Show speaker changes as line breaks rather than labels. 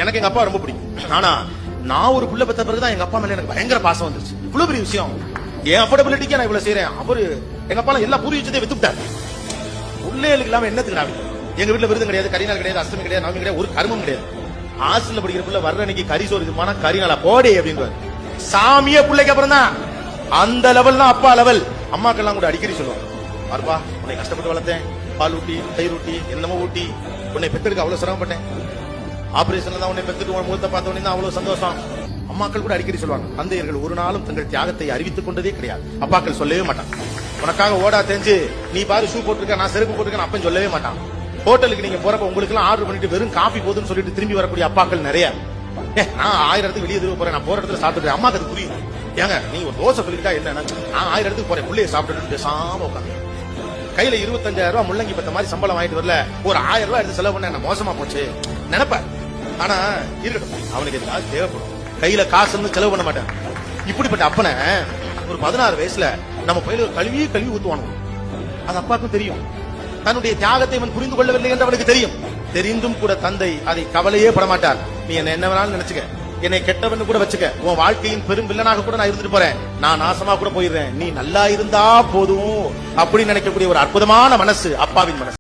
எனக்கு எங்க அப்பா ரொம்ப பிடிக்கும். ஆனா நான் ஒரு புள்ள பெற்ற பிறகுதான் எங்க அப்பா மேல எனக்கு பயங்கர பாசம் வந்துருச்சு. இவ்வளவு பெரிய விஷயம், என் அஃபோர்டபிலிட்டிக்கு நான் இவ்வளவு செய்யறேன். அவரு எங்க அப்பா எல்லா பூர்வீக விஷயத்தையும் வித்துட்டாரு. பிள்ளைகளுக்கு இல்லாம என்னத்துக்கு நான் எங்க வீட்டுல விருதும் கிடையாது, கரிநாள் கிடையாது, அஷ்டமி கிடையாது, நவமி கிடையாது, ஒரு கர்மம் கிடையாது. ஹாஸ்டல்ல படிக்கிற பிள்ளை வர்ற அன்னைக்கு கறி சோறு இதுமான கரிநாளா போடே அப்படின்னு சாமியே பிள்ளைக்கு அப்புறம் தான். அந்த லெவல் தான் அப்பா லெவல். அம்மாக்கெல்லாம் கூட அடிக்கடி சொல்லுவாங்க, பார்ப்பா உன்னை கஷ்டப்பட்டு வளர்த்தேன், பால் ஊட்டி தயிர் ஊட்டி என்னமோ ஊட்டி உன்னை பெற்றெடுக்க அவ்வளவு சிரமப்பட்டேன். ஆபரேஷன்ல தான் உன்னை பெற்றுட்டு உன் முகத்தை பார்த்த உடனே தான் அவ்வளவு சந்தோஷம். அம்மாக்கள் கூட அடிக்கடி சொல்லுவாங்க. தந்தையர்கள் ஒரு நாளும் தங்கள் தியாகத்தை அறிவித்துக் கொண்டதே கிடையாது. அப்பாக்கள் சொல்லவே மாட்டாங்க. உனக்காக ஓடா தெரிஞ்சு நீ பாரு ஷூ போட்டிருக்க, நான் செருப்பு போட்டிருக்கேன் அப்பன்னு சொல்லவே மாட்டான். ஹோட்டலுக்கு நீங்க போறப்ப உங்களுக்கு எல்லாம் ஆர்டர் பண்ணிட்டு வெறும் காபி போதுன்னு சொல்லிட்டு திரும்பி வரக்கூடிய அப்பாக்கள் நிறைய. நான் 1000 இடத்துக்கு வெளியே திரும்ப போறேன், நான் போற இடத்துல சாப்பிட்டு அம்மாக்கு அது புரியும். ஏங்க நீ ஒரு தோசை சொல்லிட்டா என்ன, நான் 1000 இடத்துக்கு போறேன் பிள்ளைய சாப்பிட்டு பேசாம உட்காந்து கையில 25,000 ரூபாய் முள்ளங்கி பத்த மாதிரி சம்பளம் வாங்கிட்டு வரல, ஒரு 1000 ரூபாய் எடுத்து செலவு பண்ண என்ன மோசமா போச்சு நினைப்ப. ஆனா இருக்கட்டும், அவனுக்கு ஏதாவது தேவைப்படும், கையில காசுன்னு செலவு பண்ண மாட்டேன். இப்படிப்பட்ட அப்பனை ஒரு 16 வயசுல நம்ம பயில கல்வி ஊத்துவானு அது அப்பாவுக்கும் தெரியும். தன்னுடைய தியாகத்தை இவன் புரிந்து கொள்ளவில்லை என்று அவனுக்கு தெரியும். தெரிந்தும் கூட தந்தை அதை கவலையே படமாட்டார். நீ என்ன வேணாலும் நினைச்சுக்க, என்னை கெட்டவன் கூட வச்சுக்க, உன் வாழ்க்கையின் பெரும் வில்லனாக கூட நான் இருந்துட்டு போறேன், நான் நாசமா கூட போயிடுறேன், நீ நல்லா இருந்தா போதும் அப்படின்னு நினைக்கக்கூடிய ஒரு அற்புதமான மனசு அப்பாவின் மனசு.